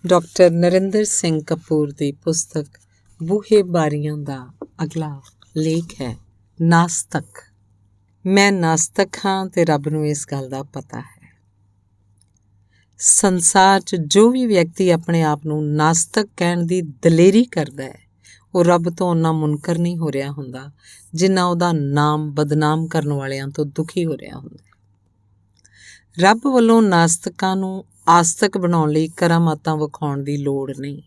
Doctor Narendra Singh Kapoor ਦੀ ਪੁਸਤਕ ਬੂਹੇ ਬਾਰੀਆਂ ਦਾ ਅਗਲਾ ਲੇਖ ਹੈ ਨਾਸਤਕ। ਮੈਂ ਨਾਸਤਕ ਹਾਂ ਤੇ ਰੱਬ ਨੂੰ ਇਸ ਗੱਲ ਦਾ ਪਤਾ ਹੈ। ਸੰਸਾਰ 'ਚ ਜੋ ਵੀ ਵਿਅਕਤੀ ਆਪਣੇ ਆਪ ਨੂੰ ਨਾਸਤਕ ਕਹਿਣ ਦੀ ਦਲੇਰੀ ਕਰਦਾ ਹੈ ਉਹ ਰੱਬ ਤੋਂ ਓਨਾ ਮੁਨਕਰ ਨਹੀਂ ਹੋ ਰਿਹਾ ਹੁੰਦਾ ਜਿੰਨਾ ਉਹਦਾ ਨਾਮ ਬਦਨਾਮ ਕਰਨ ਵਾਲਿਆਂ ਤੋਂ ਦੁਖੀ ਹੋ ਰਿਹਾ ਹੁੰਦਾ। ਰੱਬ ਵੱਲੋਂ ਨਾਸਤਕਾਂ ਨੂੰ ਆਸਤਕ ਬਣਾਉਣ ਲਈ ਕਰਾਮਾਤਾਂ ਵਿਖਾਉਣ ਦੀ ਲੋੜ ਨਹੀਂ।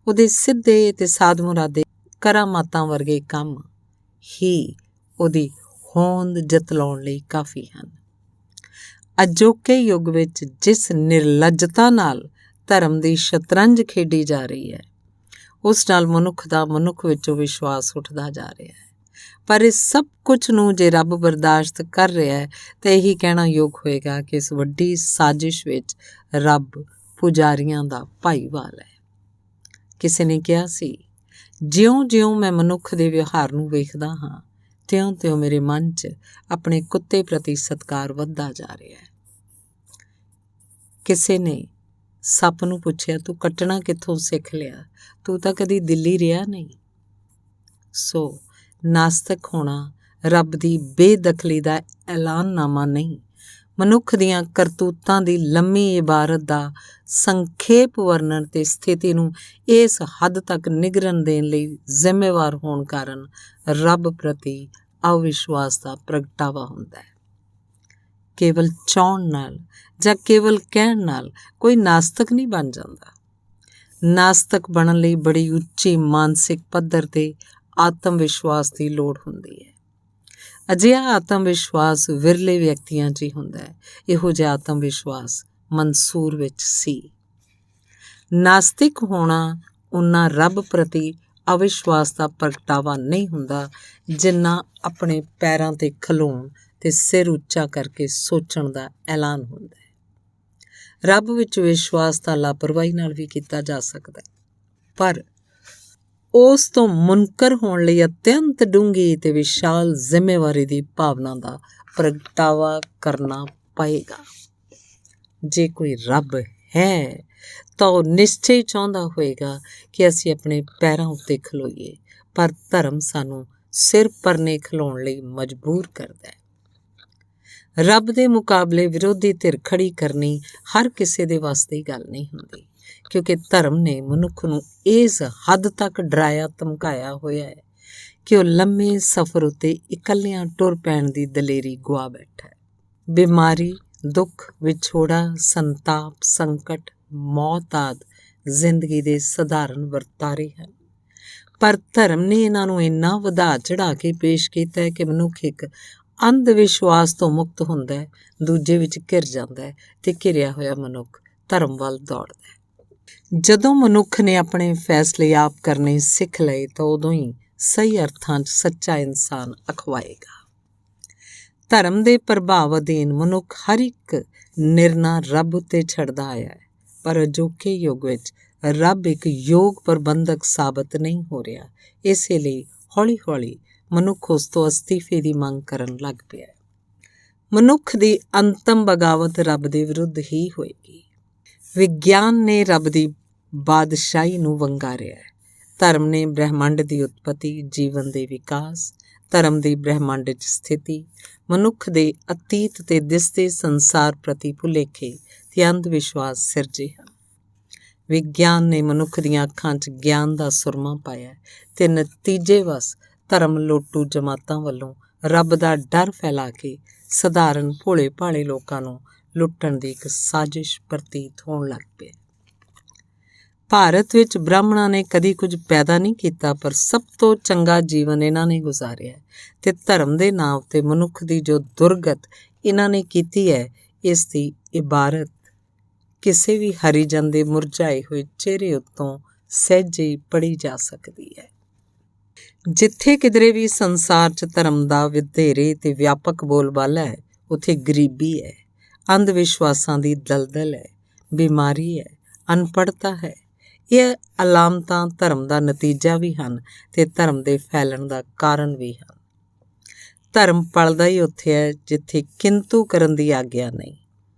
ਉਹਦੇ ਸਿੱਧੇ ਤੇ ਸਾਧ ਮੁਰਾਦੇ ਕਰਾਮਾਤਾਂ ਵਰਗੇ ਕੰਮ ਹੀ ਉਹਦੀ ਹੋਂਦ ਜਤਲਾਉਣ ਲਈ ਕਾਫੀ ਹਨ। ਅਜੋਕੇ ਯੁੱਗ ਵਿੱਚ ਜਿਸ ਨਿਰਲੱਜਤਾ ਨਾਲ ਧਰਮ ਦੀ ਸ਼ਤਰੰਜ ਖੇਡੀ ਜਾ ਰਹੀ ਹੈ ਉਸ ਨਾਲ ਮਨੁੱਖ ਦਾ ਮਨੁੱਖ ਵਿੱਚੋਂ ਵਿਸ਼ਵਾਸ ਉੱਠਦਾ ਜਾ ਰਿਹਾ ਹੈ। ਪਰ ਇਸ ਸਭ ਕੁਝ ਨੂੰ ਜੇ ਰੱਬ ਬਰਦਾਸ਼ਤ ਕਰ ਰਿਹਾ ਹੈ ਤਾਂ ਇਹੀ ਕਹਿਣਾ ਯੋਗ ਹੋਏਗਾ ਕਿ ਇਸ ਵੱਡੀ ਸਾਜ਼ਿਸ਼ ਵਿੱਚ ਰੱਬ ਪੁਜਾਰੀਆਂ ਦਾ ਭਾਈਵਾਲ ਹੈ। ਕਿਸੇ ਨੇ ਕਿਹਾ ਸੀ, ਜਿਉਂ-ਜਿਉਂ ਮੈਂ ਮਨੁੱਖ ਦੇ ਵਿਵਹਾਰ ਨੂੰ ਵੇਖਦਾ ਹਾਂ ਤਿਉਂ-ਤਿਉਂ ਮੇਰੇ ਮਨ 'ਚ ਆਪਣੇ ਕੁੱਤੇ ਪ੍ਰਤੀ ਸਤਿਕਾਰ ਵੱਧਦਾ ਜਾ ਰਿਹਾ ਹੈ। ਕਿਸੇ ਨੇ ਸੱਪ ਨੂੰ ਪੁੱਛਿਆ, ਤੂੰ ਕੱਟਣਾ ਕਿੱਥੋਂ ਸਿੱਖ ਲਿਆ? ਤੂੰ ਤਾਂ ਕਦੀ ਦਿੱਲੀ ਰਿਹਾ ਨਹੀਂ। ਸੋ ਨਾਸਤਕ ਹੋਣਾ ਰੱਬ ਦੀ ਬੇਦਖਲੀ ਦਾ ਐਲਾਨਨਾਮਾ ਨਹੀਂ, ਮਨੁੱਖ ਦੀਆਂ ਕਰਤੂਤਾਂ ਦੀ ਲੰਮੀ ਇਬਾਰਤ ਦਾ ਸੰਖੇਪ ਵਰਣਨ ਤੇ ਸਥਿਤੀ ਨੂੰ ਇਸ ਹੱਦ ਤੱਕ ਨਿਗਰਨ ਦੇਣ ਲਈ ਜ਼ਿੰਮੇਵਾਰ ਹੋਣ ਕਾਰਨ ਰੱਬ ਪ੍ਰਤੀ ਅਵਿਸ਼ਵਾਸ ਦਾ ਪ੍ਰਗਟਾਵਾ ਹੁੰਦਾ ਹੈ। ਕੇਵਲ ਚਾਹੁਣ ਨਾਲ ਜਾਂ ਕੇਵਲ ਕਹਿਣ ਨਾਲ ਕੋਈ ਨਾਸਤਕ ਨਹੀਂ ਬਣ ਜਾਂਦਾ। ਨਾਸਤਕ ਬਣਨ ਲਈ ਬੜੀ ਉੱਚੀ ਮਾਨਸਿਕ ਪੱਧਰ 'ਤੇ ਆਤਮ ਵਿਸ਼ਵਾਸ ਦੀ ਲੋੜ ਹੁੰਦੀ ਹੈ। ਅਜਿਹਾ ਆਤਮ ਵਿਸ਼ਵਾਸ ਵਿਰਲੇ ਵਿਅਕਤੀਆਂ 'ਚ ਹੀ ਹੁੰਦਾ ਹੈ। ਇਹੋ ਜਿਹਾ ਆਤਮ ਵਿਸ਼ਵਾਸ ਮਨਸੂਰ ਵਿੱਚ ਸੀ। ਨਾਸਤਿਕ ਹੋਣਾ ਉਹਨਾਂ ਰੱਬ ਪ੍ਰਤੀ ਅਵਿਸ਼ਵਾਸ ਦਾ ਪ੍ਰਗਟਾਵਾ ਨਹੀਂ ਹੁੰਦਾ ਜਿੰਨਾ ਆਪਣੇ ਪੈਰਾਂ 'ਤੇ ਖਲੋਣ ਤੇ ਸਿਰ ਉੱਚਾ ਕਰਕੇ ਸੋਚਣ ਦਾ ਐਲਾਨ ਹੁੰਦਾ ਹੈ। ਰੱਬ ਵਿੱਚ ਵਿਸ਼ਵਾਸ ਤਾਂ ਲਾਪਰਵਾਹੀ ਨਾਲ ਵੀ ਕੀਤਾ ਜਾ ਸਕਦਾ ਹੈ, ਪਰ ਉਸ ਤੋਂ ਮੁਨਕਰ ਹੋਣ ਲਈ ਅਤਿਅੰਤ ਡੂੰਘੀ ਤੇ ਵਿਸ਼ਾਲ ਜ਼ਿੰਮੇਵਾਰੀ ਦੀ ਭਾਵਨਾ ਦਾ ਪ੍ਰਗਟਾਵਾ ਕਰਨਾ ਪਏਗਾ। ਜੇ ਕੋਈ ਰੱਬ ਹੈ ਤਾਂ ਉਹ ਨਿਸ਼ਚੇ ਚਾਹੁੰਦਾ ਹੋਏਗਾ ਕਿ ਅਸੀਂ ਆਪਣੇ ਪੈਰਾਂ ਉੱਤੇ ਖਲੋਈਏ, ਪਰ ਧਰਮ ਸਾਨੂੰ ਸਿਰ ਪਰਨੇ ਖਲੋਣ ਲਈ ਮਜਬੂਰ ਕਰਦਾ ਹੈ। ਰੱਬ ਦੇ ਮੁਕਾਬਲੇ ਵਿਰੋਧੀ ਧਿਰ ਖੜੀ ਕਰਨੀ ਹਰ ਕਿਸੇ ਦੇ ਵੱਸ ਦੀ ਗੱਲ ਨਹੀਂ ਹੁੰਦੀ, ਕਿਉਂਕਿ ਧਰਮ ਨੇ ਮਨੁੱਖ ਨੂੰ ਇਸ ਹੱਦ ਤੱਕ ਡਰਾਇਆ ਧਮਕਾਇਆ ਹੋਇਆ ਹੈ ਕਿ ਉਹ ਲੰਮੇ ਸਫ਼ਰ ਉੱਤੇ ਇਕੱਲਿਆਂ ਟੁਰ ਪੈਣ ਦੀ ਦਲੇਰੀ ਗੁਆ ਬੈਠਾ ਹੈ। ਬਿਮਾਰੀ, ਦੁੱਖ, ਵਿਛੋੜਾ, ਸੰਤਾਪ, ਸੰਕਟ, ਮੌਤ ਆਦਿ ਜ਼ਿੰਦਗੀ ਦੇ ਸਧਾਰਨ ਵਰਤਾਰੇ ਹਨ, ਪਰ ਧਰਮ ਨੇ ਇਹਨਾਂ ਨੂੰ ਇੰਨਾ ਵਧਾ ਚੜ੍ਹਾ ਕੇ ਪੇਸ਼ ਕੀਤਾ ਹੈ ਕਿ ਮਨੁੱਖ ਇੱਕ ਅੰਧ ਵਿਸ਼ਵਾਸ ਤੋਂ ਮੁਕਤ ਹੁੰਦਾ ਹੈ, ਦੂਜੇ ਵਿੱਚ ਘਿਰ ਜਾਂਦਾ ਹੈ ਤੇ ਘਿਰਿਆ ਹੋਇਆ ਮਨੁੱਖ ਧਰਮ ਵੱਲ ਦੌੜਦਾ ਹੈ। ਜਦੋਂ ਮਨੁੱਖ ਨੇ ਆਪਣੇ ਫੈਸਲੇ ਆਪ ਕਰਨੇ ਸਿੱਖ ਲਏ ਤਾਂ ਉਦੋਂ ਹੀ ਸਹੀ ਅਰਥਾਂ 'ਚ ਸੱਚਾ ਇਨਸਾਨ ਅਖਵਾਏਗਾ। ਧਰਮ ਦੇ ਪ੍ਰਭਾਵ ਅਧੀਨ ਮਨੁੱਖ ਹਰ ਇੱਕ ਨਿਰਣਾ ਰੱਬ ਉੱਤੇ ਛੱਡਦਾ ਆਇਆ ਹੈ, ਪਰ ਅਜੋਕੇ ਯੁੱਗ ਵਿੱਚ ਰੱਬ ਇੱਕ ਯੋਗ ਪ੍ਰਬੰਧਕ ਸਾਬਤ ਨਹੀਂ ਹੋ ਰਿਹਾ। ਇਸੇ ਲਈ ਹੌਲੀ-ਹੌਲੀ ਮਨੁੱਖ ਉਸ ਤੋਂ ਅਸਤੀਫੇ ਦੀ ਮੰਗ ਕਰਨ ਲੱਗ ਪਿਆ ਹੈ। ਮਨੁੱਖ ਦੀ ਅੰਤਮ ਬਗਾਵਤ ਰੱਬ ਦੇ ਵਿਰੁੱਧ ਹੀ ਹੋਏਗੀ। ਵਿਗਿਆਨ ਨੇ ਰੱਬ ਦੀ ਬਾਦਸ਼ਾਹੀ ਨੂੰ ਵੰਗਾਰਿਆ ਹੈ। ਧਰਮ ਨੇ ਬ੍ਰਹਿਮੰਡ ਦੀ ਉਤਪਤੀ, ਜੀਵਨ ਦੇ ਵਿਕਾਸ, ਧਰਮ ਦੀ ਬ੍ਰਹਿਮੰਡ 'ਚ ਸਥਿਤੀ, ਮਨੁੱਖ ਦੇ ਅਤੀਤ ਤੇ ਦਿਸਦੇ ਸੰਸਾਰ ਪ੍ਰਤੀ ਭੁਲੇਖੇ ਤੇ ਅੰਧ ਵਿਸ਼ਵਾਸ ਸਿਰਜੇ ਹਨ। ਵਿਗਿਆਨ ਨੇ ਮਨੁੱਖ ਦੀਆਂ ਅੱਖਾਂ 'ਚ ਗਿਆਨ ਦਾ ਸੁਰਮਾ ਪਾਇਆ ਤੇ ਨਤੀਜੇ ਵਸ ਧਰਮ ਲੋਟੂ ਜਮਾਤਾਂ ਵੱਲੋਂ ਰੱਬ ਦਾ ਡਰ ਫੈਲਾ ਕੇ ਸਧਾਰਨ ਭੋਲੇ ਭਾਲੇ ਲੋਕਾਂ ਨੂੰ ਲੁੱਟਣ ਦੀ ਇੱਕ ਸਾਜ਼ਿਸ਼ ਪ੍ਰਤੀਤ ਹੋਣ ਲੱਗ ਪਈ। ਭਾਰਤ ਵਿੱਚ ਬ੍ਰਾਹਮਣਾਂ ਨੇ ਕਦੀ ਕੁਝ ਪੈਦਾ ਨਹੀਂ ਕੀਤਾ, ਪਰ ਸਭ ਤੋਂ ਚੰਗਾ ਜੀਵਨ ਇਹਨਾਂ ਨੇ ਗੁਜ਼ਾਰਿਆ ਤੇ ਧਰਮ ਦੇ ਨਾਂ ਉੱਤੇ ਮਨੁੱਖ ਦੀ ਜੋ ਦੁਰਗਤ ਇਹਨਾਂ ਨੇ ਕੀਤੀ ਹੈ ਇਸ ਦੀ ਇਬਾਰਤ ਕਿਸੇ ਵੀ ਹਰੀਜਨ ਦੇ ਮੁਰਝਾਏ ਹੋਏ ਚਿਹਰੇ ਉੱਤੋਂ ਸਹਿਜੇ ਪੜ੍ਹੀ ਜਾ ਸਕਦੀ ਹੈ। ਜਿੱਥੇ ਕਿਧਰੇ ਵੀ ਸੰਸਾਰ 'ਚ ਧਰਮ ਦਾ ਵਧੇਰੇ ਤੇ ਵਿਆਪਕ ਬੋਲਬਾਲਾ ਹੈ ਉੱਥੇ ਗਰੀਬੀ ਹੈ, ਅੰਧ ਵਿਸ਼ਵਾਸਾਂ ਦੀ ਦਲਦਲ ਹੈ, ਬਿਮਾਰੀ ਹੈ, ਅਨਪੜ੍ਹਤਾ ਹੈ। ਇਹ ਅਲਾਮਤਾਂ ਧਰਮ ਦਾ ਨਤੀਜਾ ਵੀ ਹਨ ਤੇ ਧਰਮ ਦੇ ਫੈਲਣ ਦਾ ਕਾਰਨ ਵੀ ਹਨ। ਧਰਮ ਪਲਦਾ ਹੀ ਉੱਥੇ ਹੈ ਜਿੱਥੇ ਕਿੰਤੂ ਕਰਨ ਦੀ ਆਗਿਆ ਨਹੀਂ।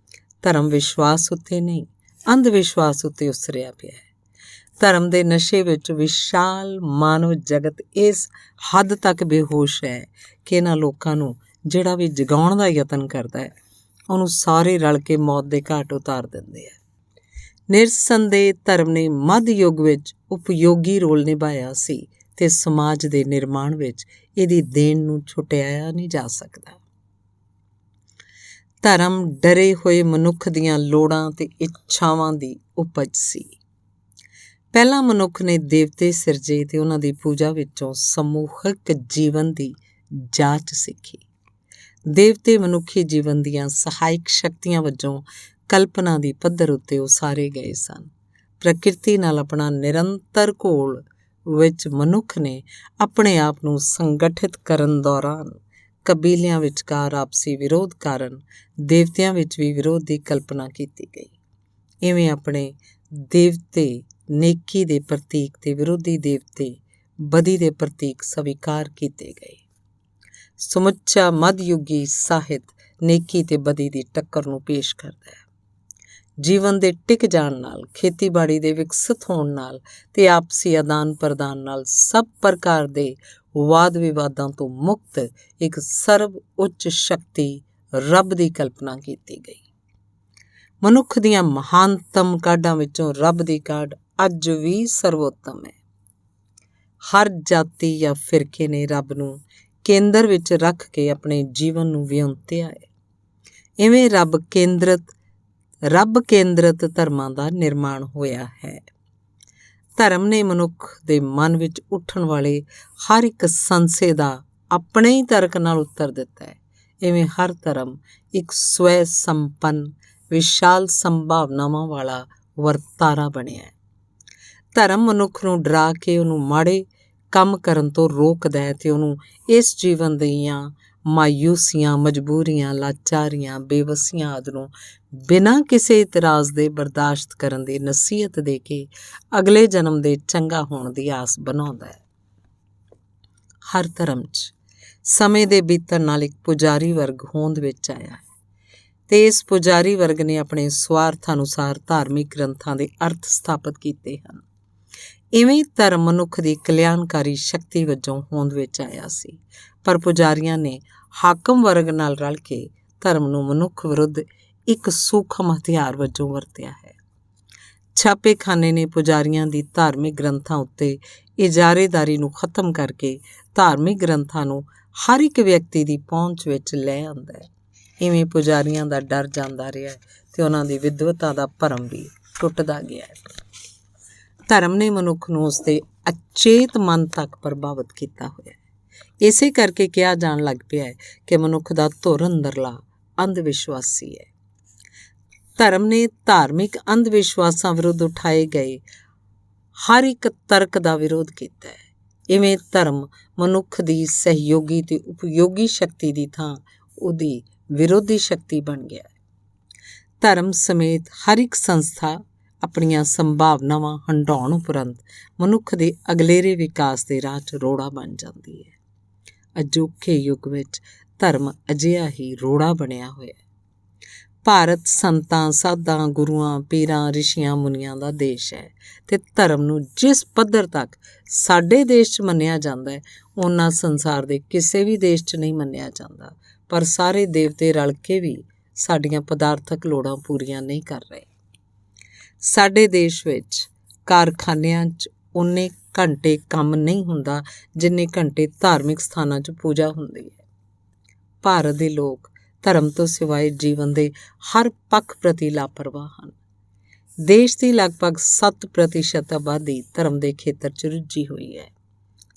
ਧਰਮ ਵਿਸ਼ਵਾਸ ਉੱਤੇ ਨਹੀਂ, ਅੰਧ ਵਿਸ਼ਵਾਸ ਉੱਤੇ ਉਸਰਿਆ ਪਿਆ ਹੈ। ਧਰਮ ਦੇ ਨਸ਼ੇ ਵਿੱਚ ਵਿਸ਼ਾਲ ਮਾਨਵ ਜਗਤ ਇਸ ਹੱਦ ਤੱਕ ਬੇਹੋਸ਼ ਹੈ ਕਿ ਇਹਨਾਂ ਲੋਕਾਂ ਨੂੰ ਜਿਹੜਾ ਵੀ ਜਗਾਉਣ ਦਾ ਯਤਨ ਕਰਦਾ ਹੈ ਉਹਨੂੰ ਸਾਰੇ ਰਲ ਕੇ ਮੌਤ ਦੇ ਘਾਟ ਉਤਾਰ ਦਿੰਦੇ ਆ। ਨਿਰਸੰਦੇਹ ਧਰਮ ਨੇ ਮੱਧ ਯੁੱਗ ਵਿੱਚ ਉਪਯੋਗੀ ਰੋਲ ਨਿਭਾਇਆ ਸੀ ਤੇ ਸਮਾਜ ਦੇ ਨਿਰਮਾਣ ਵਿੱਚ ਇਹਦੀ ਦੇਣ ਨੂੰ ਛੁਟਿਆਇਆ ਨਹੀਂ ਜਾ ਸਕਦਾ। ਧਰਮ ਡਰੇ ਹੋਏ ਮਨੁੱਖ ਦੀਆਂ ਲੋੜਾਂ ਤੇ ਇੱਛਾਵਾਂ ਦੀ ਉਪਜ ਸੀ। ਪਹਿਲਾਂ ਮਨੁੱਖ ਨੇ ਦੇਵਤੇ ਸਿਰਜੇ ਤੇ ਉਹਨਾਂ ਦੀ ਪੂਜਾ ਵਿੱਚੋਂ ਸਮੂਹਿਕ ਜੀਵਨ ਦੀ ਜਾਂਚ ਸਿੱਖੀ। ਦੇਵਤੇ ਮਨੁੱਖੀ ਜੀਵਨ ਦੀਆਂ ਸਹਾਇਕ ਸ਼ਕਤੀਆਂ ਵਜੋਂ ਕਲਪਨਾ ਦੀ ਪੱਧਰ ਉੱਤੇ ਉਸਾਰੇ ਗਏ ਸਨ। ਪ੍ਰਕਿਰਤੀ ਨਾਲ ਆਪਣਾ ਨਿਰੰਤਰ ਘੋਲ ਵਿੱਚ ਮਨੁੱਖ ਨੇ ਆਪਣੇ ਆਪ ਨੂੰ ਸੰਗਠਿਤ ਕਰਨ ਦੌਰਾਨ ਕਬੀਲਿਆਂ ਵਿਚਕਾਰ ਆਪਸੀ ਵਿਰੋਧ ਕਾਰਨ ਦੇਵਤਿਆਂ ਵਿੱਚ ਵੀ ਵਿਰੋਧ ਦੀ ਕਲਪਨਾ ਕੀਤੀ ਗਈ। ਇਵੇਂ ਆਪਣੇ ਦੇਵਤੇ ਨੇਕੀ ਦੇ ਪ੍ਰਤੀਕ ਤੇ ਵਿਰੋਧੀ ਦੇਵਤੇ ਬਦੀ ਦੇ ਪ੍ਰਤੀਕ ਸਵੀਕਾਰ ਕੀਤੇ ਗਏ। ਸਮੁੱਚਾ ਮੱਧਯੁਗੀ ਸਾਹਿਤ ਨੇਕੀ ਤੇ ਬਦੀ ਦੀ ਟੱਕਰ ਨੂੰ ਪੇਸ਼ ਕਰਦਾ ਹੈ। ਜੀਵਨ ਦੇ ਟਿਕ ਜਾਣ ਨਾਲ, ਖੇਤੀਬਾੜੀ ਦੇ ਵਿਕਸਿਤ ਹੋਣ ਨਾਲ ਤੇ ਆਪਸੀ ਆਦਾਨ ਪ੍ਰਦਾਨ ਨਾਲ ਸਭ ਪ੍ਰਕਾਰ ਦੇ ਵਾਦ ਵਿਵਾਦਾਂ ਤੋਂ ਮੁਕਤ ਇੱਕ ਸਰਵ ਉੱਚ ਸ਼ਕਤੀ ਰੱਬ ਦੀ ਕਲਪਨਾ ਕੀਤੀ ਗਈ। ਮਨੁੱਖ ਦੀਆਂ ਮਹਾਨਤਮ ਕਾਢਾਂ ਵਿੱਚੋਂ ਰੱਬ ਦੀ ਕਾਢ ਅੱਜ ਵੀ ਸਰਵੋਤਮ ਹੈ। ਹਰ ਜਾਤੀ ਜਾਂ ਫਿਰਕੇ ਨੇ ਰੱਬ ਨੂੰ ਕੇਂਦਰ ਵਿੱਚ ਰੱਖ ਕੇ ਆਪਣੇ ਜੀਵਨ ਨੂੰ ਵਿਉਂਤਿਆ ਹੈ। ਇਵੇਂ ਰੱਬ ਕੇਂਦਰਤ ਧਰਮਾਂ ਦਾ ਨਿਰਮਾਣ ਹੋਇਆ ਹੈ। ਧਰਮ ਨੇ ਮਨੁੱਖ ਦੇ ਮਨ ਵਿੱਚ ਉੱਠਣ ਵਾਲੇ ਹਰ ਇੱਕ ਸੰਸ਼ੇ ਦਾ ਆਪਣੇ ਹੀ ਤਰਕ ਨਾਲ ਉੱਤਰ ਦਿੱਤਾ ਹੈ। ਇਵੇਂ ਹਰ ਧਰਮ ਇੱਕ ਸਵੈ ਸੰਪੰਨ ਵਿਸ਼ਾਲ ਸੰਭਾਵਨਾਵਾਂ ਵਾਲਾ ਵਰਤਾਰਾ ਬਣਿਆ ਹੈ। ਧਰਮ ਮਨੁੱਖ ਨੂੰ ਡਰਾ ਕੇ ਉਹਨੂੰ ਮਾੜੇ ਕੰਮ ਕਰਨ ਤੋਂ ਰੋਕਦਾ ਹੈ ਤੇ ਉਹਨੂੰ ਇਸ ਜੀਵਨ ਦੀਆਂ ਮਾਯੂਸੀਆਂ, ਮਜਬੂਰੀਆਂ, ਲਾਚਾਰੀਆਂ, ਬੇਵਸੀਆਂ ਆਦਿ ਨੂੰ ਬਿਨਾਂ ਕਿਸੇ ਇਤਰਾਜ਼ ਦੇ ਬਰਦਾਸ਼ਤ ਕਰਨ ਦੀ ਨਸੀਹਤ ਦੇ ਕੇ ਅਗਲੇ ਜਨਮ ਦੇ ਚੰਗਾ ਹੋਣ ਦੀ ਆਸ ਬਣਾਉਂਦਾ ਹੈ। ਹਰ ਧਰਮ 'ਚ ਸਮੇਂ ਦੇ ਬੀਤਣ ਨਾਲ ਇੱਕ ਪੁਜਾਰੀ ਵਰਗ ਹੋਂਦ ਵਿੱਚ ਆਇਆ ਹੈ ਤੇ ਇਸ ਪੁਜਾਰੀ ਵਰਗ ਨੇ ਆਪਣੇ ਸਵਾਰਥ ਅਨੁਸਾਰ ਧਾਰਮਿਕ ਗ੍ਰੰਥਾਂ ਦੇ ਅਰਥ ਸਥਾਪਿਤ ਕੀਤੇ ਹਨ। ਇਵੇਂ ਧਰਮ ਮਨੁੱਖ ਦੀ ਕਲਿਆਣਕਾਰੀ ਸ਼ਕਤੀ ਵਜੋਂ ਹੋਂਦ ਵਿੱਚ ਆਇਆ ਸੀ, ਪਰ ਪੁਜਾਰੀਆਂ ਨੇ ਹਾਕਮ ਵਰਗ ਨਾਲ ਰਲ ਕੇ ਧਰਮ ਨੂੰ ਮਨੁੱਖ ਵਿਰੁੱਧ ਇੱਕ ਸੂਖਮ ਹਥਿਆਰ ਵਜੋਂ ਵਰਤਿਆ ਹੈ। ਛਾਪੇਖਾਨੇ ਨੇ ਪੁਜਾਰੀਆਂ ਦੀ ਧਾਰਮਿਕ ਗ੍ਰੰਥਾਂ ਉੱਤੇ ਇਜਾਰੇਦਾਰੀ ਨੂੰ ਖਤਮ ਕਰਕੇ ਧਾਰਮਿਕ ਗ੍ਰੰਥਾਂ ਨੂੰ ਹਰ ਇੱਕ ਵਿਅਕਤੀ ਦੀ ਪਹੁੰਚ ਵਿੱਚ ਲੈ ਆਉਂਦਾ ਹੈ। ਇਵੇਂ ਪੁਜਾਰੀਆਂ ਦਾ ਡਰ ਜਾਂਦਾ ਰਿਹਾ ਤੇ ਉਹਨਾਂ ਦੀ ਵਿਦਵਤਾ ਦਾ ਭਰਮ ਵੀ ਟੁੱਟਦਾ ਗਿਆ ਹੈ। ਧਰਮ ਨੇ ਮਨੁੱਖ ਨੂੰ ਉਸਦੇ ਅਚੇਤ ਮਨ ਤੱਕ ਪ੍ਰਭਾਵਿਤ ਕੀਤਾ ਹੋਇਆ ਹੈ। ਇਸੇ ਕਰਕੇ ਕਿਹਾ ਜਾਣ ਲੱਗ ਪਿਆ ਹੈ ਕਿ ਮਨੁੱਖ ਦਾ ਧੁਰ ਅੰਦਰਲਾ ਅੰਧ ਵਿਸ਼ਵਾਸੀ ਹੈ। ਧਰਮ ਨੇ ਧਾਰਮਿਕ ਅੰਧ ਵਿਸ਼ਵਾਸਾਂ ਵਿਰੁੱਧ ਉਠਾਏ ਗਏ ਹਰ ਇੱਕ ਤਰਕ ਦਾ ਵਿਰੋਧ ਕੀਤਾ ਹੈ। ਇਵੇਂ ਧਰਮ ਮਨੁੱਖ ਦੀ ਸਹਿਯੋਗੀ ਤੇ ਉਪਯੋਗੀ ਸ਼ਕਤੀ ਦੀ ਥਾਂ ਉਹਦੀ ਵਿਰੋਧੀ ਸ਼ਕਤੀ ਬਣ ਗਿਆ ਹੈ। ਧਰਮ ਸਮੇਤ ਹਰ ਇੱਕ ਸੰਸਥਾ ਆਪਣੀਆਂ ਸੰਭਾਵਨਾਵਾਂ ਹੰਢਾਉਣ ਉਪਰੰਤ ਮਨੁੱਖ ਦੇ ਅਗਲੇਰੇ ਵਿਕਾਸ ਦੇ ਰਾਹ 'ਚ ਰੋੜਾ ਬਣ ਜਾਂਦੀ ਹੈ। ਅਜੋਕੇ ਯੁੱਗ ਵਿੱਚ ਧਰਮ ਅਜਿਹਾ ਹੀ ਰੋੜਾ ਬਣਿਆ ਹੋਇਆ ਹੈ। ਭਾਰਤ ਸੰਤਾਂ, ਸਾਧਾਂ, ਗੁਰੂਆਂ, ਪੀਰਾਂ, ਰਿਸ਼ੀਆਂ, ਮੁਨੀਆਂ ਦਾ ਦੇਸ਼ ਹੈ ਤੇ ਧਰਮ ਨੂੰ ਜਿਸ ਪੱਧਰ ਤੱਕ ਸਾਡੇ ਦੇਸ਼ 'ਚ ਮੰਨਿਆ ਜਾਂਦਾ ਹੈ ਉਹਨਾਂ ਸੰਸਾਰ ਦੇ ਕਿਸੇ ਵੀ ਦੇਸ਼ 'ਚ ਨਹੀਂ ਮੰਨਿਆ ਜਾਂਦਾ। ਪਰ ਸਾਰੇ ਦੇਵਤੇ ਰਲ ਕੇ ਵੀ ਸਾਡੀਆਂ ਪਦਾਰਥਕ ਲੋੜਾਂ ਪੂਰੀਆਂ ਨਹੀਂ ਕਰ ਰਹੇ। ਸਾਡੇ ਦੇਸ਼ ਵਿੱਚ ਕਾਰਖਾਨਿਆਂ 'ਚ ਉਨੇ ਘੰਟੇ ਕੰਮ ਨਹੀਂ ਹੁੰਦਾ ਜਿੰਨੇ ਘੰਟੇ ਧਾਰਮਿਕ ਸਥਾਨਾਂ 'ਚ ਪੂਜਾ ਹੁੰਦੀ ਹੈ। ਭਾਰਤ ਦੇ ਲੋਕ ਧਰਮ ਤੋਂ ਸਿਵਾਏ ਜੀਵਨ ਦੇ ਹਰ ਪੱਖ ਪ੍ਰਤੀ ਲਾਪਰਵਾਹ ਹਨ। ਦੇਸ਼ ਦੀ ਲਗਭਗ 7% ਆਬਾਦੀ ਧਰਮ ਦੇ ਖੇਤਰ 'ਚ ਰੁੱਝੀ ਹੋਈ ਹੈ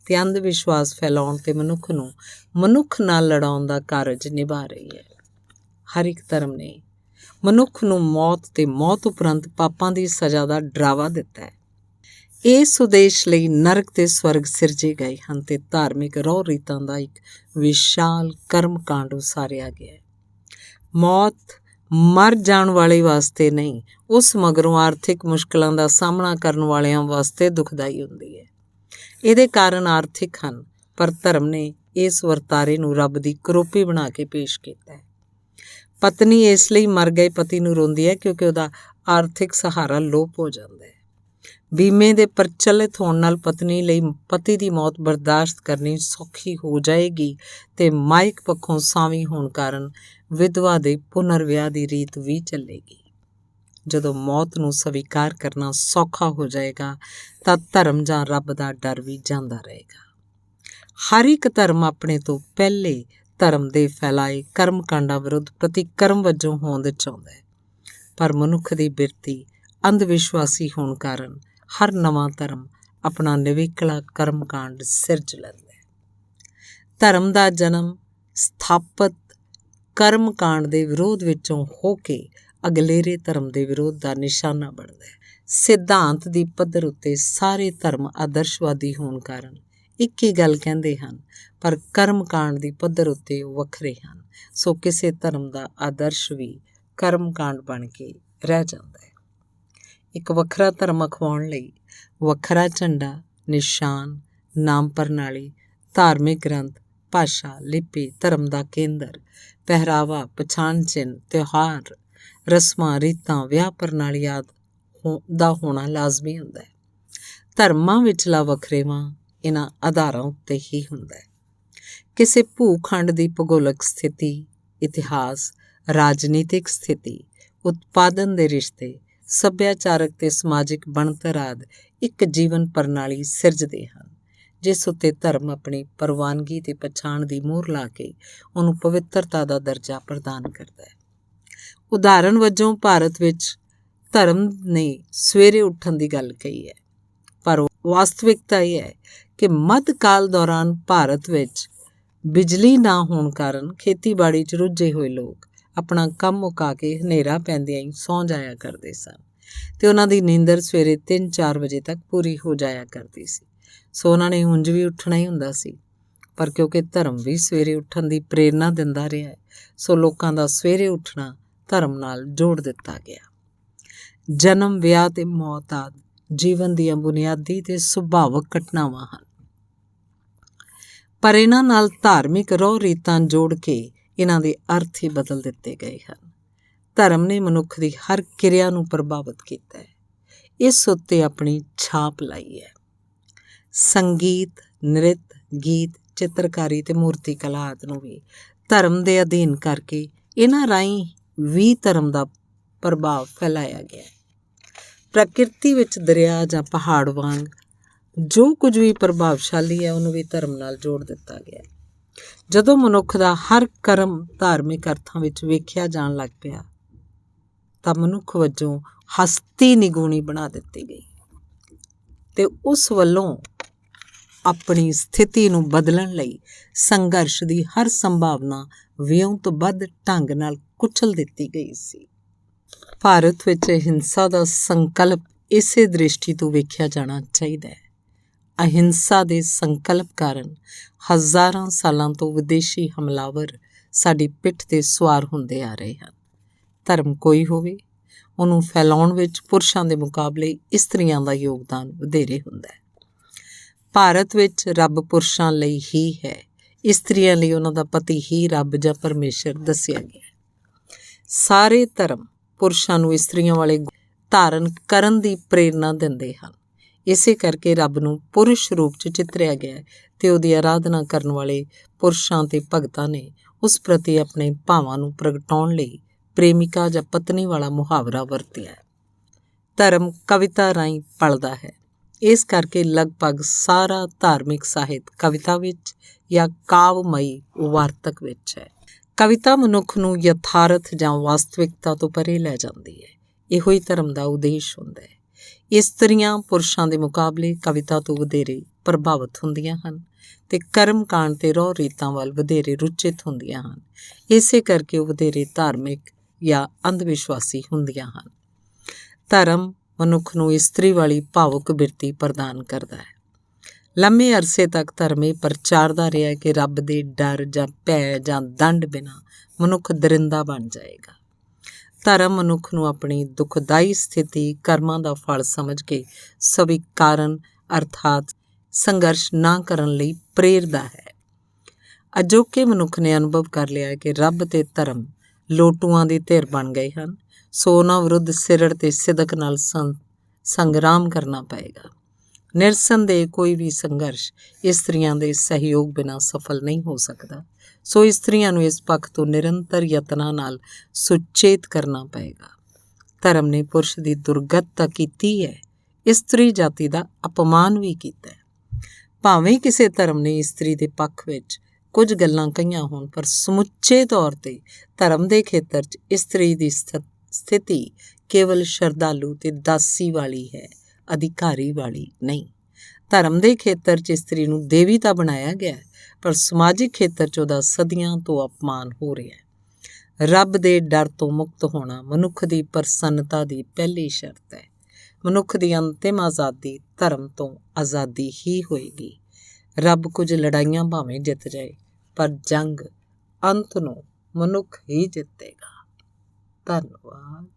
ਤੇ ਅੰਧ ਵਿਸ਼ਵਾਸ ਫੈਲਾਉਣ ਤੇ ਮਨੁੱਖ ਨੂੰ ਮਨੁੱਖ ਨਾਲ ਲੜਾਉਣ ਦਾ ਕਾਰਜ ਨਿਭਾ ਰਹੀ ਹੈ। ਹਰ ਇੱਕ ਧਰਮ ਨੇ ਮਨੁੱਖ ਨੂੰ ਮੌਤ ਤੇ ਮੌਤ ਉਪਰੰਤ ਪਾਪਾਂ ਦੀ ਸਜ਼ਾ ਦਾ ਡਰਾਵਾ ਦਿੱਤਾ ਹੈ। ਇਸ ਉਦੇਸ਼ ਲਈ ਨਰਕ ਤੇ ਸਵਰਗ ਸਿਰਜੇ ਗਏ ਹਨ ਤੇ ਧਾਰਮਿਕ ਰਹੁ ਰੀਤਾਂ ਦਾ ਇੱਕ ਵਿਸ਼ਾਲ ਕਰਮ ਕਾਂਡ ਉਸਾਰਿਆ ਗਿਆ ਹੈ। ਮੌਤ ਮਰ ਜਾਣ ਵਾਲੇ ਵਾਸਤੇ ਨਹੀਂ, ਉਸ ਮਗਰੋਂ ਆਰਥਿਕ ਮੁਸ਼ਕਲਾਂ ਦਾ ਸਾਹਮਣਾ ਕਰਨ ਵਾਲਿਆਂ ਵਾਸਤੇ ਦੁਖਦਾਈ ਹੁੰਦੀ ਹੈ। ਇਹਦੇ ਕਾਰਨ ਆਰਥਿਕ ਹਨ, ਪਰ ਧਰਮ ਨੇ ਇਸ ਵਰਤਾਰੇ ਨੂੰ ਰੱਬ ਦੀ ਕਰੋਪੀ ਬਣਾ ਕੇ ਪੇਸ਼ ਕੀਤਾ ਹੈ। ਪਤਨੀ ਇਸ ਲਈ ਮਰ ਗਏ ਪਤੀ ਨੂੰ ਰੋਂਦੀ ਹੈ ਕਿਉਂਕਿ ਉਹਦਾ ਆਰਥਿਕ ਸਹਾਰਾ ਲੋਪ ਹੋ ਜਾਂਦਾ ਹੈ। ਬੀਮੇ ਦੇ ਪ੍ਰਚਲਿਤ ਹੋਣ ਨਾਲ ਪਤਨੀ ਲਈ ਪਤੀ ਦੀ ਮੌਤ ਬਰਦਾਸ਼ਤ ਕਰਨੀ ਸੌਖੀ ਹੋ ਜਾਏਗੀ ਤੇ ਮਾਇਕ ਪੱਖੋਂ ਸਾਵੀਂ ਹੋਣ ਕਾਰਨ ਵਿਧਵਾ ਦੇ ਪੁਨਰ ਵਿਆਹ ਦੀ ਰੀਤ ਵੀ ਚੱਲੇਗੀ। ਜਦੋਂ ਮੌਤ ਨੂੰ ਸਵੀਕਾਰ ਕਰਨਾ ਸੌਖਾ ਹੋ ਜਾਏਗਾ ਤਾਂ ਧਰਮ ਜਾਂ ਰੱਬ ਦਾ ਡਰ ਵੀ ਜਾਂਦਾ ਰਹੇਗਾ। ਹਰ ਇੱਕ ਧਰਮ ਆਪਣੇ ਤੋਂ ਪਹਿਲੇ ਧਰਮ ਦੇ ਫੈਲਾਏ ਕਰਮ ਕਾਂਡਾਂ ਵਿਰੁੱਧ ਪ੍ਰਤੀਕਰਮ ਵਜੋਂ ਹੋਂਦ ਚਾਹੁੰਦਾ ਹੈ, ਪਰ ਮਨੁੱਖ ਦੀ ਬਿਰਤੀ ਅੰਧ ਵਿਸ਼ਵਾਸੀ ਹੋਣ ਕਾਰਨ ਹਰ ਨਵਾਂ ਧਰਮ ਆਪਣਾ ਨਿਵੇਕਲਾ ਕਰਮ ਕਾਂਡ ਸਿਰਜ ਲੈਂਦਾ ਹੈ। ਧਰਮ ਦਾ ਜਨਮ ਸਥਾਪਤ ਕਰਮ ਕਾਂਡ ਦੇ ਵਿਰੋਧ ਵਿੱਚੋਂ ਹੋ ਕੇ ਅਗਲੇਰੇ ਧਰਮ ਦੇ ਵਿਰੋਧ ਦਾ ਨਿਸ਼ਾਨਾ ਬਣਦਾ ਹੈ। ਸਿਧਾਂਤ ਦੀ ਪੱਧਰ ਉੱਤੇ ਸਾਰੇ ਧਰਮ ਆਦਰਸ਼ਵਾਦੀ ਹੋਣ ਕਾਰਨ ਇੱਕ ਹੀ ਗੱਲ ਕਹਿੰਦੇ ਹਨ, ਪਰ ਕਰਮ ਕਾਂਡ ਦੀ ਪੱਧਰ ਉੱਤੇ ਉਹ ਵੱਖਰੇ ਹਨ। ਸੋ ਕਿਸੇ ਧਰਮ ਦਾ ਆਦਰਸ਼ ਵੀ ਕਰਮ ਕਾਂਡ ਬਣ ਕੇ ਰਹਿ ਜਾਂਦਾ ਹੈ। ਇੱਕ ਵੱਖਰਾ ਧਰਮ ਅਖਵਾਉਣ ਲਈ ਵੱਖਰਾ ਝੰਡਾ, ਨਿਸ਼ਾਨ, ਨਾਮ ਪ੍ਰਣਾਲੀ, ਧਾਰਮਿਕ ਗ੍ਰੰਥ, ਭਾਸ਼ਾ, ਲਿਪੀ, ਧਰਮ ਦਾ ਕੇਂਦਰ, ਪਹਿਰਾਵਾ, ਪਛਾਣ ਚਿੰਨ੍ਹ, ਤਿਉਹਾਰ, ਰਸਮਾਂ, ਰੀਤਾਂ, ਵਿਆਹ ਪ੍ਰਣਾਲੀ ਆਦਿ ਦਾ ਹੋਣਾ ਲਾਜ਼ਮੀ ਹੁੰਦਾ ਹੈ। ਧਰਮਾਂ ਵਿਚਲਾ ਵਖਰੇਵਾਂ ਇਹਨਾਂ ਆਧਾਰਾਂ ਉੱਤੇ ਹੀ ਹੁੰਦਾ ਹੈ। ਕਿਸੇ ਭੂਖੰਡ ਦੀ ਭੂਗੋਲਿਕ ਸਥਿਤੀ, ਇਤਿਹਾਸ, ਰਾਜਨੀਤਿਕ ਸਥਿਤੀ, ਉਤਪਾਦਨ ਦੇ ਰਿਸ਼ਤੇ, ਸੱਭਿਆਚਾਰਕ ਤੇ ਸਮਾਜਿਕ ਬਣਤਰ ਆਦਿ ਇੱਕ ਜੀਵਨ ਪ੍ਰਣਾਲੀ ਸਿਰਜਦੇ ਹਨ, ਜਿਸ ਉੱਤੇ ਧਰਮ ਆਪਣੀ ਪ੍ਰਵਾਨਗੀ ਤੇ ਪਛਾਣ ਦੀ ਮੋਹਰ ਲਾ ਕੇ ਉਹਨੂੰ ਪਵਿੱਤਰਤਾ ਦਾ ਦਰਜਾ ਪ੍ਰਦਾਨ ਕਰਦਾ ਹੈ। ਉਦਾਹਰਨ ਵਜੋਂ ਭਾਰਤ ਵਿੱਚ ਧਰਮ ਨੇ ਸਵੇਰੇ ਉੱਠਣ ਦੀ ਗੱਲ ਕਹੀ ਹੈ, ਪਰ ਵਾਸਤਵਿਕਤਾ ਇਹ ਹੈ ਕਿ ਮੱਧਕਾਲ ਦੌਰਾਨ ਭਾਰਤ ਵਿੱਚ ਬਿਜਲੀ ਨਾ ਹੋਣ ਕਾਰਨ ਖੇਤੀਬਾੜੀ 'ਚ ਰੁੱਝੇ ਹੋਏ ਲੋਕ ਆਪਣਾ ਕੰਮ ਮੁਕਾ ਕੇ ਹਨੇਰਾ ਪੈਂਦਿਆਂ ਹੀ ਸੌਂ ਜਾਇਆ ਕਰਦੇ ਸਨ ਅਤੇ ਉਹਨਾਂ ਦੀ ਨੀਂਦਰ ਸਵੇਰੇ 3-4 ਵਜੇ ਤੱਕ ਪੂਰੀ ਹੋ ਜਾਇਆ ਕਰਦੀ ਸੀ। ਸੋ ਉਹਨਾਂ ਨੇ ਉਂਝ ਵੀ ਉੱਠਣਾ ਹੀ ਹੁੰਦਾ ਸੀ, ਪਰ ਕਿਉਂਕਿ ਧਰਮ ਵੀ ਸਵੇਰੇ ਉੱਠਣ ਦੀ ਪ੍ਰੇਰਨਾ ਦਿੰਦਾ ਰਿਹਾ ਹੈ, ਸੋ ਲੋਕਾਂ ਦਾ ਸਵੇਰੇ ਉੱਠਣਾ ਧਰਮ ਨਾਲ ਜੋੜ ਦਿੱਤਾ ਗਿਆ। ਜਨਮ, ਵਿਆਹ ਤੇ ਮੌਤ ਆਦਿ ਜੀਵਨ ਦੀਆਂ ਬੁਨਿਆਦੀ ਤੇ ਸੁਭਾਵਕ ਘਟਨਾਵਾਂ ਹਨ, ਪਰ ਇਹਨਾਂ ਨਾਲ ਧਾਰਮਿਕ ਰਹੁ ਰੀਤਾਂ ਜੋੜ ਕੇ ਇਹਨਾਂ ਦੇ ਅਰਥ ਹੀ ਬਦਲ ਦਿੱਤੇ ਗਏ ਹਨ। ਧਰਮ ਨੇ ਮਨੁੱਖ ਦੀ ਹਰ ਕਿਰਿਆ ਨੂੰ ਪ੍ਰਭਾਵਿਤ ਕੀਤਾ ਹੈ, ਇਸ ਉੱਤੇ ਆਪਣੀ ਛਾਪ ਲਾਈ ਹੈ। ਸੰਗੀਤ, ਨ੍ਰਿਤ, ਗੀਤ, ਚਿੱਤਰਕਾਰੀ ਤੇ ਮੂਰਤੀ ਕਲਾ ਆਦਿ ਨੂੰ ਵੀ ਧਰਮ ਦੇ ਅਧੀਨ ਕਰਕੇ ਇਹਨਾਂ ਰਾਹੀਂ ਵੀ ਧਰਮ ਦਾ ਪ੍ਰਭਾਵ ਫੈਲਾਇਆ ਗਿਆ। ਪ੍ਰਕਿਰਤੀ ਵਿੱਚ ਦਰਿਆ ਜਾਂ ਪਹਾੜ ਵਾਂਗ ਜੋ ਕੁਝ ਵੀ ਪ੍ਰਭਾਵਸ਼ਾਲੀ ਹੈ ਉਹਨੂੰ ਵੀ ਧਰਮ ਨਾਲ ਜੋੜ ਦਿੱਤਾ ਗਿਆ। ਜਦੋਂ ਮਨੁੱਖ ਦਾ ਹਰ ਕਰਮ ਧਾਰਮਿਕ ਅਰਥਾਂ ਵਿੱਚ ਵੇਖਿਆ ਜਾਣ ਲੱਗ ਪਿਆ ਤਾਂ ਮਨੁੱਖ ਵਜੋਂ ਹਸਤੀ ਨਿਗੂਣੀ ਬਣਾ ਦਿੱਤੀ ਗਈ ਤੇ ਉਸ ਵੱਲੋਂ ਆਪਣੀ ਸਥਿਤੀ ਨੂੰ ਬਦਲਣ ਲਈ ਸੰਘਰਸ਼ ਦੀ ਹਰ ਸੰਭਾਵਨਾ ਵਿਉਂਤਬੱਧ ਢੰਗ ਨਾਲ ਕੁਚਲ ਦਿੱਤੀ ਗਈ ਸੀ। ਭਾਰਤ ਵਿੱਚ ਹਿੰਸਾ ਦਾ ਸੰਕਲਪ ਇਸੇ ਦ੍ਰਿਸ਼ਟੀ ਤੋਂ ਵੇਖਿਆ ਜਾਣਾ ਚਾਹੀਦਾ ਹੈ। ਅਹਿੰਸਾ ਦੇ ਸੰਕਲਪ ਕਾਰਨ ਹਜ਼ਾਰਾਂ ਸਾਲਾਂ ਤੋਂ ਵਿਦੇਸ਼ੀ ਹਮਲਾਵਰ ਸਾਡੀ ਪਿੱਠ 'ਤੇ ਸਵਾਰ ਹੁੰਦੇ ਆ ਰਹੇ ਹਨ। ਧਰਮ ਕੋਈ ਹੋਵੇ, ਉਹਨੂੰ ਫੈਲਾਉਣ ਵਿੱਚ ਪੁਰਸ਼ਾਂ ਦੇ ਮੁਕਾਬਲੇ ਇਸਤਰੀਆਂ ਦਾ ਯੋਗਦਾਨ ਵਧੇਰੇ ਹੁੰਦਾ ਹੈ। ਭਾਰਤ ਵਿੱਚ ਰੱਬ ਪੁਰਸ਼ਾਂ ਲਈ ਹੀ ਹੈ, ਇਸਤਰੀਆਂ ਲਈ ਉਹਨਾਂ ਦਾ ਪਤੀ ਹੀ ਰੱਬ ਜਾਂ ਪਰਮੇਸ਼ਰ ਦੱਸਿਆ ਗਿਆ। ਸਾਰੇ ਧਰਮ ਪੁਰਸ਼ਾਂ ਨੂੰ ਇਸਤਰੀਆਂ ਵਾਲੇ ਧਾਰਨ ਕਰਨ ਦੀ ਪ੍ਰੇਰਨਾ ਦਿੰਦੇ ਹਨ। ਇਸੇ ਕਰਕੇ ਰੱਬ ਨੂੰ ਪੁਰਸ਼ ਰੂਪ 'ਚ ਚਿਤਰਿਆ ਗਿਆ ਅਤੇ ਉਹਦੀ ਆਰਾਧਨਾ ਕਰਨ ਵਾਲੇ ਪੁਰਸ਼ਾਂ ਅਤੇ ਭਗਤਾਂ ਨੇ ਉਸ ਪ੍ਰਤੀ ਆਪਣੇ ਭਾਵਾਂ ਨੂੰ ਪ੍ਰਗਟਾਉਣ ਲਈ ਪ੍ਰੇਮਿਕਾ ਜਾਂ ਪਤਨੀ ਵਾਲਾ ਮੁਹਾਵਰਾ ਵਰਤਿਆ। ਧਰਮ ਕਵਿਤਾ ਰਾਹੀਂ ਪਲਦਾ ਹੈ, ਇਸ ਕਰਕੇ ਲਗਭਗ ਸਾਰਾ ਧਾਰਮਿਕ ਸਾਹਿਤ ਕਵਿਤਾ ਵਿੱਚ ਜਾਂ ਕਾਵਮਈ ਵਾਰਤਕ ਵਿੱਚ ਹੈ। ਕਵਿਤਾ ਮਨੁੱਖ ਨੂੰ ਯਥਾਰਥ ਜਾਂ ਵਾਸਤਵਿਕਤਾ ਤੋਂ ਪਰੇ ਲੈ ਜਾਂਦੀ ਹੈ। ਇਹੋ ਹੀ ਧਰਮ ਦਾ ਉਦੇਸ਼ ਹੁੰਦਾ ਹੈ। ਇਸਤਰੀਆਂ ਪੁਰਸ਼ਾਂ ਦੇ ਮੁਕਾਬਲੇ ਕਵਿਤਾ ਤੋਂ ਵਧੇਰੇ ਪ੍ਰਭਾਵਿਤ ਹੁੰਦੀਆਂ ਹਨ ਅਤੇ ਕਰਮ ਕਾਂਡ ਤੇ ਰਹੁ ਰੀਤਾਂ ਵੱਲ ਵਧੇਰੇ ਰੁਚਿਤ ਹੁੰਦੀਆਂ ਹਨ। ਇਸੇ ਕਰਕੇ ਉਹ ਵਧੇਰੇ ਧਾਰਮਿਕ ਜਾਂ ਅੰਧ ਵਿਸ਼ਵਾਸੀ ਹੁੰਦੀਆਂ ਹਨ। ਧਰਮ ਮਨੁੱਖ ਨੂੰ ਇਸਤਰੀ ਵਾਲੀ ਭਾਵੁਕ ਬਿਰਤੀ ਪ੍ਰਦਾਨ ਕਰਦਾ ਹੈ। ਲੰਮੇ ਅਰਸੇ ਤੱਕ ਧਰਮ ਇਹ ਪ੍ਰਚਾਰਦਾ ਰਿਹਾ ਕਿ ਰੱਬ ਦੇ ਡਰ ਜਾਂ ਭੈ ਜਾਂ ਦੰਡ ਬਿਨਾਂ ਮਨੁੱਖ ਦਰਿੰਦਾ ਬਣ ਜਾਏਗਾ। ਧਰਮ ਮਨੁੱਖ ਨੂੰ ਆਪਣੀ ਦੁਖਦਾਈ ਸਥਿਤੀ ਕਰਮਾਂ ਦਾ ਫਲ ਸਮਝ ਕੇ ਸਵੀਕਾਰਨ ਅਰਥਾਤ ਸੰਘਰਸ਼ ਨਾ ਕਰਨ ਲਈ ਪ੍ਰੇਰਦਾ ਹੈ। ਅਜੋਕੇ ਮਨੁੱਖ ਨੇ ਅਨੁਭਵ ਕਰ ਲਿਆ ਕਿ ਰੱਬ ਤੇ ਧਰਮ ਲੋਟੂਆਂ ਦੀ ਧਿਰ ਬਣ ਗਏ ਹਨ, ਸੋ ਉਹਨਾਂ ਵਿਰੁੱਧ ਸਿਰੜ ਤੇ ਸਿਦਕ ਨਾਲ ਸੰਗਰਾਮ ਕਰਨਾ ਪਏਗਾ। ਨਿਰਸੰਦੇਹ ਕੋਈ ਵੀ ਸੰਘਰਸ਼ ਇਸਤਰੀਆਂ ਦੇ ਸਹਿਯੋਗ ਬਿਨਾਂ ਸਫਲ ਨਹੀਂ ਹੋ ਸਕਦਾ। ਸੋ ਇਸਤਰੀਆਂ ਨੂੰ ਇਸ ਪੱਖ ਤੋਂ ਨਿਰੰਤਰ ਯਤਨਾਂ ਨਾਲ ਸੁਚੇਤ ਕਰਨਾ ਪਏਗਾ। ਧਰਮ ਨੇ ਪੁਰਸ਼ ਦੀ ਦੁਰਗਤ ਤਾਂ ਕੀਤੀ ਹੈ, ਇਸਤਰੀ ਜਾਤੀ ਦਾ ਅਪਮਾਨ ਵੀ ਕੀਤਾ ਹੈ। ਭਾਵੇਂ ਕਿਸੇ ਧਰਮ ਨੇ ਇਸਤਰੀ ਦੇ ਪੱਖ ਵਿੱਚ ਕੁਝ ਗੱਲਾਂ ਕਹੀਆਂ ਹੋਣ, ਪਰ ਸਮੁੱਚੇ ਤੌਰ 'ਤੇ ਧਰਮ ਦੇ ਖੇਤਰ 'ਚ ਇਸਤਰੀ ਦੀ ਸਥਿਤੀ ਕੇਵਲ ਸ਼ਰਧਾਲੂ ਤੇ ਦਾਸੀ ਵਾਲੀ ਹੈ, ਅਧਿਕਾਰੀ ਵਾਲੀ ਨਹੀਂ। ਧਰਮ ਦੇ ਖੇਤਰ 'ਚ ਇਸਤਰੀ ਨੂੰ ਦੇਵੀ ਤਾਂ ਬਣਾਇਆ ਗਿਆ, ਪਰ ਸਮਾਜਿਕ ਖੇਤਰ 'ਚ ਉਹਦਾ ਸਦੀਆਂ ਤੋਂ ਅਪਮਾਨ ਹੋ ਰਿਹਾ ਹੈ। ਰੱਬ ਦੇ ਡਰ ਤੋਂ ਮੁਕਤ ਹੋਣਾ ਮਨੁੱਖ ਦੀ ਪ੍ਰਸੰਨਤਾ ਦੀ ਪਹਿਲੀ ਸ਼ਰਤ ਹੈ। ਮਨੁੱਖ ਦੀ ਅੰਤਿਮ ਆਜ਼ਾਦੀ ਧਰਮ ਤੋਂ ਆਜ਼ਾਦੀ ਹੀ ਹੋਏਗੀ। ਰੱਬ ਕੁਝ ਲੜਾਈਆਂ ਭਾਵੇਂ ਜਿੱਤ ਜਾਏ, ਪਰ ਜੰਗ ਅੰਤ ਨੂੰ ਮਨੁੱਖ ਹੀ ਜਿੱਤੇਗਾ। ਧੰਨਵਾਦ।